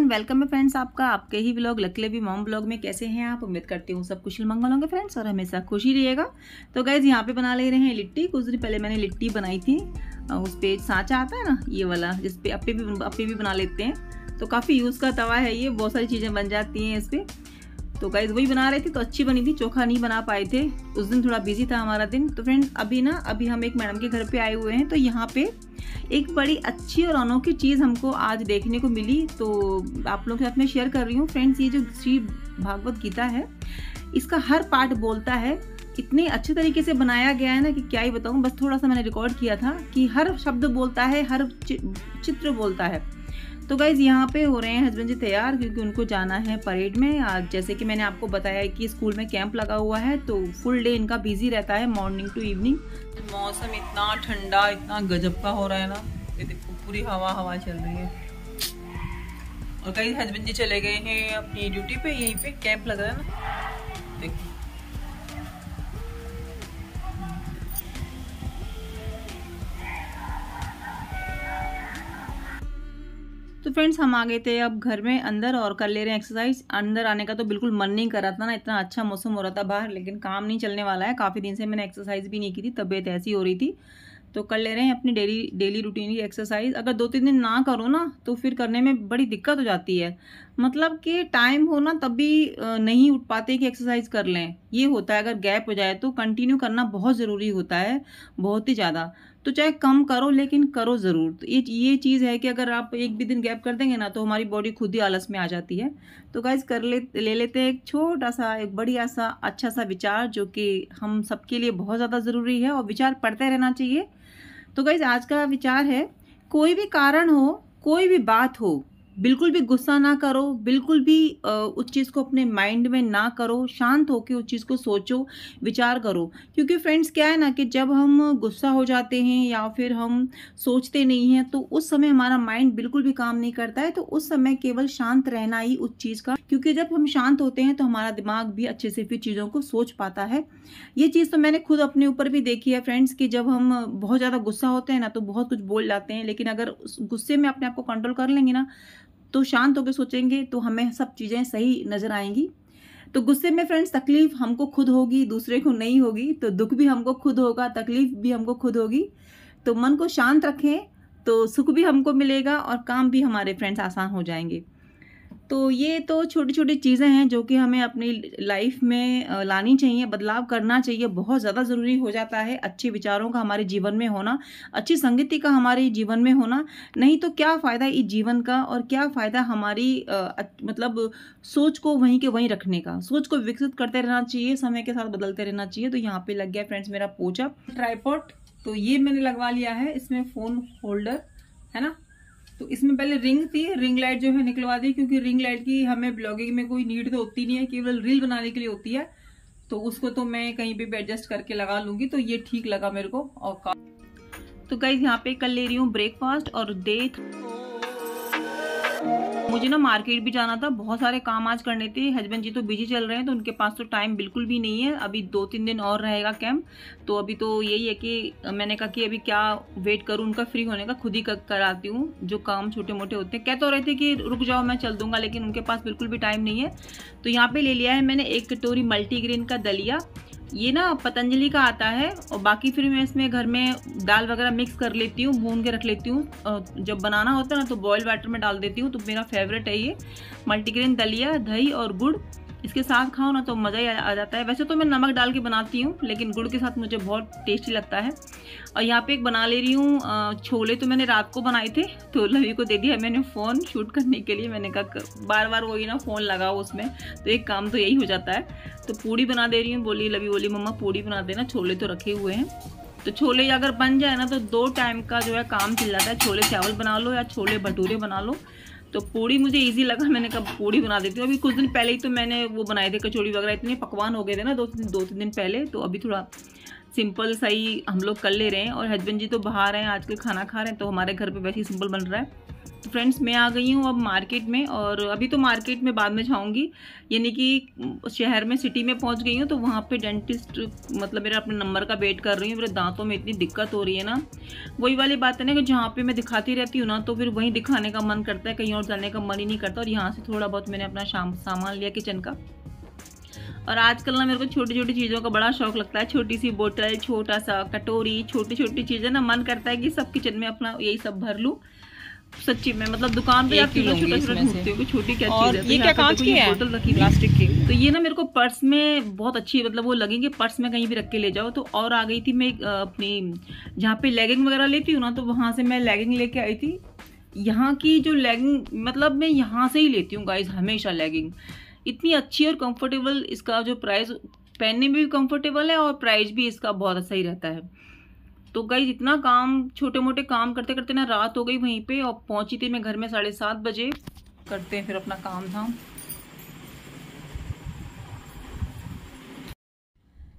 Everyone, welcome है friends आपका आपके ही ब्लॉग लकी भी मॉम ब्लॉग में। कैसे हैं आप? उम्मीद करती हूँ सब कुशल मंगल होंगे फ्रेंड्स और हमेशा खुशी रहिएगा। तो गाइज यहाँ पे बना ले रहे हैं लिट्टी। कुछ दिन पहले मैंने लिट्टी बनाई थी। उस पे सांचा आता है ना, ये वाला जिस पे अप्पे भी बना लेते हैं। तो काफ़ी यूज़ का तवा है ये, बहुत सारी चीज़ें बन जाती हैं इस पर। तो गाइज वही बना रहे थे तो अच्छी बनी थी। चोखा नहीं बना पाए थे उस दिन, थोड़ा बिजी था हमारा दिन। तो फ्रेंड्स अभी हम एक मैडम के घर पे आए हुए हैं। तो यहाँ पे एक बड़ी अच्छी और अनोखी चीज़ हमको आज देखने को मिली, तो आप लोगों के साथ में शेयर कर रही हूँ फ्रेंड्स। ये जो श्री भागवत गीता है, इसका हर पार्ट बोलता है। इतने अच्छे तरीके से बनाया गया है ना कि क्या ही बताऊँ। बस थोड़ा सा मैंने रिकॉर्ड किया था कि हर शब्द बोलता है, हर चित्र बोलता है। तो गाइज यहाँ पे हो रहे हैं हस्बैंड जी तैयार, क्योंकि उनको जाना है परेड में आज। जैसे कि मैंने आपको बताया कि स्कूल में कैंप लगा हुआ है, तो फुल डे इनका बिजी रहता है मॉर्निंग टू इवनिंग। मौसम इतना ठंडा, इतना गजब का हो रहा है ना, ये देखो पूरी हवा चल रही है। और कई हस्बैंड जी चले गए हैं अपनी ड्यूटी पे, यहीं पे कैंप लग रहा है ना, देखो। तो फ्रेंड्स हम आ गए थे अब घर में अंदर और कर ले रहे हैं एक्सरसाइज। अंदर आने का तो बिल्कुल मन नहीं कर रहा था ना, इतना अच्छा मौसम हो रहा था बाहर, लेकिन काम नहीं चलने वाला है। काफ़ी दिन से मैंने एक्सरसाइज भी नहीं की थी, तबीयत ऐसी हो रही थी। तो कर ले रहे हैं अपनी डेली रूटीन की एक्सरसाइज। अगर 2-3 दिन ना करो ना तो फिर करने में बड़ी दिक्कत हो जाती है। मतलब कि टाइम हो ना तब भी नहीं उठ पाते कि एक्सरसाइज कर लें, ये होता है। अगर गैप हो जाए तो कंटिन्यू करना बहुत ज़रूरी होता है, बहुत ही ज़्यादा। तो चाहे कम करो लेकिन करो ज़रूर। तो ये चीज़ है कि अगर आप एक भी दिन गैप कर देंगे ना तो हमारी बॉडी खुद ही आलस में आ जाती है। तो गाइज ले लेते हैं एक छोटा सा, एक बढ़िया सा, अच्छा सा विचार, जो कि हम सबके लिए बहुत ज़्यादा ज़रूरी है और विचार पढ़ते रहना चाहिए। तो गाइज आज का विचार है, कोई भी कारण हो, कोई भी बात हो, बिल्कुल भी गुस्सा ना करो, बिल्कुल भी उस चीज़ को अपने माइंड में ना करो। शांत होकर उस चीज़ को सोचो, विचार करो। क्योंकि फ्रेंड्स क्या है ना कि जब हम गुस्सा हो जाते हैं या फिर हम सोचते नहीं हैं, तो उस समय हमारा माइंड बिल्कुल भी काम नहीं करता है। तो उस समय केवल शांत रहना ही उस चीज़ का, क्योंकि जब हम शांत होते हैं तो हमारा दिमाग भी अच्छे से फिर चीज़ों को सोच पाता है। ये चीज़ तो मैंने खुद अपने ऊपर भी देखी है फ्रेंड्स, कि जब हम बहुत ज़्यादा गुस्सा होते हैं ना तो बहुत कुछ बोल जाते हैं, लेकिन अगर उस गुस्से में अपने आप को कंट्रोल कर लेंगे ना, तो शांत होकर सोचेंगे, तो हमें सब चीज़ें सही नज़र आएंगी। तो गुस्से में फ्रेंड्स तकलीफ हमको खुद होगी, दूसरे को नहीं होगी। तो दुख भी हमको खुद होगा, तकलीफ भी हमको खुद होगी। तो मन को शांत रखें तो सुख भी हमको मिलेगा और काम भी हमारे फ्रेंड्स आसान हो जाएंगे। तो ये तो छोटी छोटी चीज़ें हैं जो कि हमें अपनी लाइफ में लानी चाहिए, बदलाव करना चाहिए। बहुत ज़्यादा ज़रूरी हो जाता है अच्छे विचारों का हमारे जीवन में होना, अच्छी संगति का हमारे जीवन में होना। नहीं तो क्या फ़ायदा इस जीवन का, और क्या फ़ायदा हमारी मतलब सोच को वहीं के वहीं रखने का। सोच को विकसित करते रहना चाहिए, समय के साथ बदलते रहना चाहिए। तो यहाँ पे लग गया फ्रेंड्स मेरा पोचा ट्राइपॉड। तो ये मैंने लगवा लिया है, इसमें फ़ोन होल्डर है ना। तो इसमें पहले रिंग थी, रिंग लाइट जो है निकलवा दी, क्योंकि रिंग लाइट की हमें ब्लॉगिंग में कोई नीड तो होती नहीं है, केवल रील बनाने के लिए होती है। तो उसको तो मैं कहीं पे भी एडजस्ट करके लगा लूंगी, तो ये ठीक लगा मेरे को। और तो गाइस यहाँ पे कर ले रही हूँ ब्रेकफास्ट और मुझे ना मार्केट भी जाना था, बहुत सारे काम आज करने थे। हस्बैंड जी तो बिजी चल रहे हैं, तो उनके पास तो टाइम बिल्कुल भी नहीं है। अभी 2-3 दिन और रहेगा कैंप, तो अभी तो यही है कि मैंने कहा कि अभी क्या वेट करूं उनका फ्री होने का, खुद ही कराती हूँ जो काम छोटे मोटे होते हैं। कह तो रहे थे कि रुक जाओ मैं चल दूंगा, लेकिन उनके पास बिल्कुल भी टाइम नहीं है। तो यहाँ पे ले लिया है मैंने 1 कटोरी मल्टीग्रेन का दलिया। ये ना पतंजलि का आता है। और बाकी फिर मैं इसमें घर में दाल वगैरह मिक्स कर लेती हूँ, भून के रख लेती हूँ। जब बनाना होता है ना तो बॉयल वाटर में डाल देती हूँ। तो मेरा फेवरेट है ये मल्टीग्रेन दलिया, दही और गुड़। इसके साथ खाओ ना तो मज़ा ही आ जाता है। वैसे तो मैं नमक डाल के बनाती हूँ, लेकिन गुड़ के साथ मुझे बहुत टेस्टी लगता है। और यहाँ पे एक बना ले रही हूँ छोले। तो मैंने रात को बनाए थे, तो लवी को दे दिया मैंने फ़ोन शूट करने के लिए। मैंने कहा बार बार वही ना फ़ोन लगाओ उसमें, तो एक काम तो यही हो जाता है। तो पूड़ी बना दे रही हूँ। लवी बोली मम्मा पूड़ी बना देना, छोले तो रखे हुए हैं। तो छोले अगर बन जाए ना तो 2 टाइम का जो है काम चल जाता है। छोले चावल बना लो या छोले भटूरे बना लो। तो पूड़ी मुझे इजी लगा, मैंने कहा पूड़ी बना देती हूँ। अभी कुछ दिन पहले ही तो मैंने वो बनाए थे कचौड़ी वगैरह, इतने पकवान हो गए थे ना 2-3 दिन पहले। तो अभी थोड़ा सिंपल सही हम लोग कर ले रहे हैं। और हस्बैंड जी तो बाहर हैं आजकल, खाना खा रहे हैं, तो हमारे घर पे वैसे ही सिंपल बन रहा है। तो फ्रेंड्स मैं आ गई हूँ अब मार्केट में, और अभी तो मार्केट में बाद में जाऊँगी, यानी कि शहर में सिटी में पहुँच गई हूँ। तो वहाँ पे डेंटिस्ट मतलब मेरा अपने नंबर का वेट कर रही हूँ। मेरे दांतों में इतनी दिक्कत हो रही है ना, वही वाली बात है ना कि जहाँ पे मैं दिखाती रहती हूँ ना, तो फिर वहीं दिखाने का मन करता है, कहीं और जाने का मन ही नहीं करता। और यहाँ से थोड़ा बहुत मैंने अपना सामान लिया किचन का। और आजकल ना मेरे को छोटी छोटी चीज़ों का बड़ा शौक लगता है। छोटी सी बोतल, छोटा सा कटोरी, छोटी छोटी चीज़ें ना, मन करता है कि सब किचन में अपना यही सब भर लूँ। सच्ची में मतलब दुकान पे जाती हूँ छोटा छोटा ढूंढती हूँ छोटी क्या चीज़ है। ये क्या कांच की है? बोतल रखी प्लास्टिक की। तो ये ना मेरे को पर्स में बहुत अच्छी मतलब वो लगेंगे, पर्स में कहीं भी रख के ले जाओ। तो और आ गई थी मैं अपनी जहाँ पे लेगिंग वगैरह लेती हूँ ना, तो वहाँ से मैं लेगिंग लेके आई थी। यहाँ की जो लेगिंग मतलब मैं यहाँ से ही लेती हूँ गाइज, हमेशा लेगिंग इतनी अच्छी और कंफर्टेबल। इसका जो प्राइस, पहनने में भी कंफर्टेबल है और प्राइस भी इसका बहुत सही रहता है। तो गाइज इतना काम, छोटे मोटे काम करते करते ना रात हो गई वहीं पे, और पहुंची थी मैं घर में 7:30 बजे। करते हैं फिर अपना काम धाम।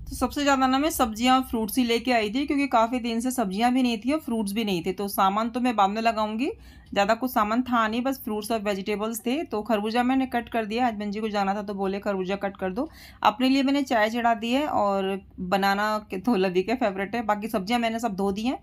तो सबसे ज़्यादा ना मैं सब्जियां फ्रूट्स ही लेके आई थी, क्योंकि काफ़ी दिन से सब्जियां भी नहीं थी और फ्रूट्स भी नहीं थे। तो सामान तो मैं बाद में लगाऊंगी, ज़्यादा कुछ सामान था नहीं, बस फ्रूट्स और वेजिटेबल्स थे। तो खरबूजा मैंने कट कर दिया, हस्बैंड जी को जाना था तो बोले खरबूजा कट कर दो। अपने लिए मैंने चाय चढ़ा दी है, और बनाना तो लवी के फेवरेट है। बाकी सब्जियाँ मैंने सब धो दी हैं,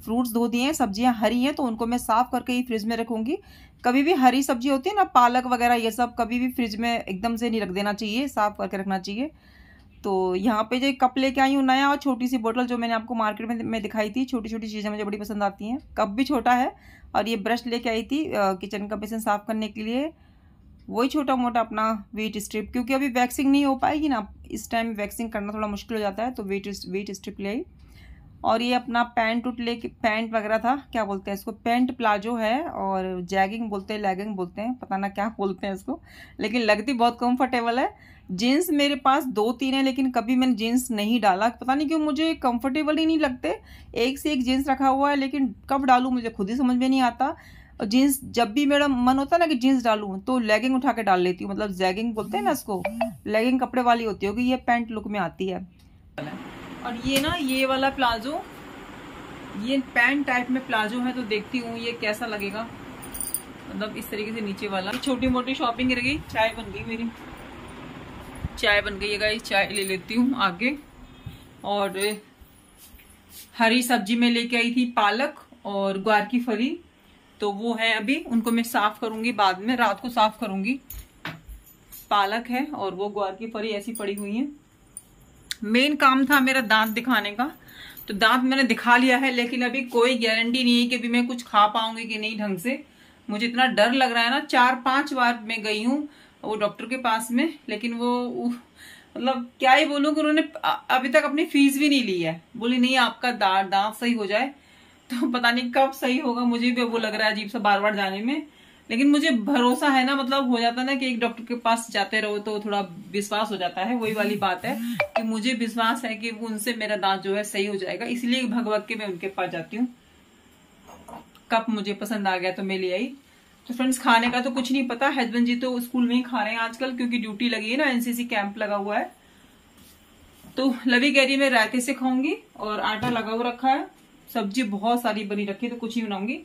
फ्रूट्स धो दिए हैं, सब्जियाँ हरी हैं तो उनको मैं साफ़ करके ही फ्रिज में रखूँगी। कभी भी हरी सब्जी होती है ना, पालक वगैरह ये सब कभी भी फ्रिज में एकदम से नहीं रख देना चाहिए, साफ़ करके रखना चाहिए। तो यहाँ पे जो कप लेके आई हूँ नया, और छोटी सी बोतल जो मैंने आपको मार्केट में दिखाई थी। छोटी छोटी चीज़ें मुझे बड़ी पसंद आती हैं। कप भी छोटा है, और ये ब्रश लेके आई थी किचन का बेसिन साफ़ करने के लिए। वही छोटा मोटा अपना वेट स्ट्रिप, क्योंकि अभी वैक्सिंग नहीं हो पाएगी ना, इस टाइम वैक्सिंग करना थोड़ा मुश्किल हो जाता है, तो वेट स्ट्रिप ले आई। और ये अपना पैंट उट लेके, पैंट वगैरह था, क्या बोलते हैं इसको, पैंट प्लाजो है, और जैगिंग बोलते हैं, लेगिंग बोलते हैं, पता ना क्या बोलते हैं इसको, लेकिन लगती बहुत कंफर्टेबल है। जीन्स मेरे पास 2-3 है, लेकिन कभी मैंने जीन्स नहीं डाला, पता नहीं क्यों, मुझे कंफर्टेबल ही नहीं लगते। एक से एक जीन्स रखा हुआ है, लेकिन कब डालूँ मुझे खुद ही समझ में नहीं आता। और जीन्स जब भी मेरा मन होता है ना कि जीन्स डालूँ, तो लेगिंग उठा के डाल लेती हूँ, मतलब जैगिंग बोलते हैं ना इसको, लेगिंग कपड़े वाली होती होगी, ये पैंट लुक में आती है। और ये ना, ये वाला प्लाजो, ये पैंट टाइप में प्लाजो है, तो देखती हूँ ये कैसा लगेगा, मतलब इस तरीके से नीचे वाला। छोटी मोटी शॉपिंग रह गई। चाय बन गई मेरी, चाय बन गई है गाइस, चाय ले लेती हूँ आगे। और हरी सब्जी में लेके आई थी पालक और ग्वार की फली, तो वो है अभी, उनको मैं साफ करूंगी बाद में, रात को साफ करूंगी। पालक है और वो ग्वार की फली ऐसी पड़ी हुई है। मेन काम था मेरा दांत दिखाने का, तो दांत मैंने दिखा लिया है, लेकिन अभी कोई गारंटी नहीं है कि अभी मैं कुछ खा पाऊंगी कि नहीं ढंग से। मुझे इतना डर लग रहा है ना, 4-5 बार मैं गई हूँ वो डॉक्टर के पास में, लेकिन वो मतलब क्या ही बोलूं कि उन्होंने अभी तक अपनी फीस भी नहीं ली है। बोली नहीं आपका दांत सही हो जाए, तो पता नहीं कब सही होगा। मुझे भी वो लग रहा है अजीब सा बार बार जाने में, लेकिन मुझे भरोसा है ना, मतलब हो जाता ना कि एक डॉक्टर के पास जाते रहो तो थोड़ा विश्वास हो जाता है। वही वाली बात है कि मुझे विश्वास है कि उनसे मेरा दांत जो है सही हो जाएगा, इसलिए भगवत के मैं उनके पास जाती हूँ। कप मुझे पसंद आ गया तो मैं ले आई। तो फ्रेंड्स खाने का तो कुछ नहीं पता, हस्बैंड जी तो स्कूल में ही खा रहे हैं आजकल, क्योंकि ड्यूटी लगी है ना, एनसीसी कैंप लगा हुआ है। तो लवी कह रही मैं रायते से खाऊंगी, और आटा लगा हुआ रखा है, सब्जी बहुत सारी बनी रखी है, तो कुछ ही बनाऊंगी।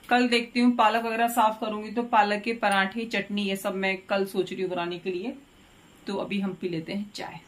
कल देखती हूँ, पालक वगैरह साफ करूंगी तो पालक के पराठे, चटनी, ये सब मैं कल सोच रही हूँ बनाने के लिए। तो अभी हम पी लेते हैं चाय।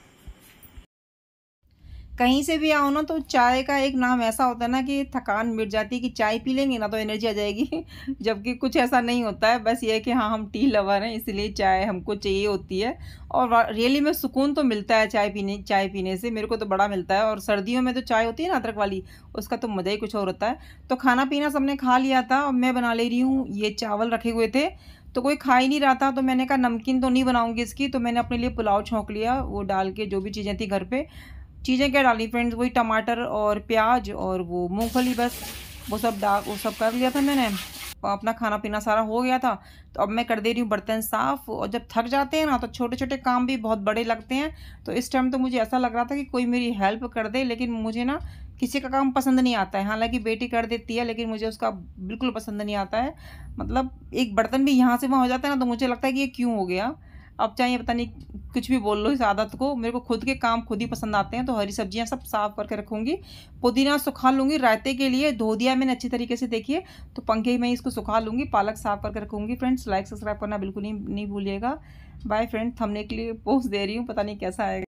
कहीं से भी आओ ना, तो चाय का एक नाम ऐसा होता है ना कि थकान मिट जाती है, कि चाय पी लेंगे ना तो एनर्जी आ जाएगी। जबकि कुछ ऐसा नहीं होता है, बस ये है कि हाँ हम टी लवर हैं, इसलिए चाय हमको चाहिए होती है। और रियली में सुकून तो मिलता है चाय पीने से, मेरे को तो बड़ा मिलता है। और सर्दियों में तो चाय होती है ना अदरक वाली, उसका तो मज़ा ही कुछ और होता है। तो खाना पीना सबने खा लिया था, और मैं बना ले रही हूँ। ये चावल रखे हुए थे तो कोई खा ही नहीं रहा था, तो मैंने कहा नमकीन तो नहीं बनाऊंगी इसकी, तो मैंने अपने लिए पुलाव छौंक लिया, वो डाल के जो भी चीज़ें थी घर पे। चीज़ें क्या डाली फ्रेंड्स, वही टमाटर और प्याज और वो मूंगफली, बस वो सब कर लिया था मैंने। अपना खाना पीना सारा हो गया था, तो अब मैं कर दे रही हूँ बर्तन साफ़। और जब थक जाते हैं ना, तो छोटे छोटे काम भी बहुत बड़े लगते हैं। तो इस टाइम तो मुझे ऐसा लग रहा था कि कोई मेरी हेल्प कर दे, लेकिन मुझे ना किसी का काम पसंद नहीं आता है। हालांकि बेटी कर देती है, लेकिन मुझे उसका बिल्कुल पसंद नहीं आता है। मतलब एक बर्तन भी यहाँ से वहाँ हो जाता है ना, तो मुझे लगता है कि ये क्यों हो गया। अब चाहे पता नहीं कुछ भी बोल लो इस आदत को, मेरे को खुद के काम खुद ही पसंद आते हैं। तो हरी सब्जियां सब साफ करके रखूंगी। पुदीना सुखा लूंगी, रायते के लिए धो दिया मैंने अच्छी तरीके से, देखिए। तो पंखे में इसको सुखा लूंगी। पालक साफ करके रखूंगी। फ्रेंड्स लाइक सब्सक्राइब करना बिल्कुल नहीं भूलिएगा। बाय फ्रेंड, थंबनेल के लिए पोस्ट दे रही हूँ, पता नहीं कैसा आएगा।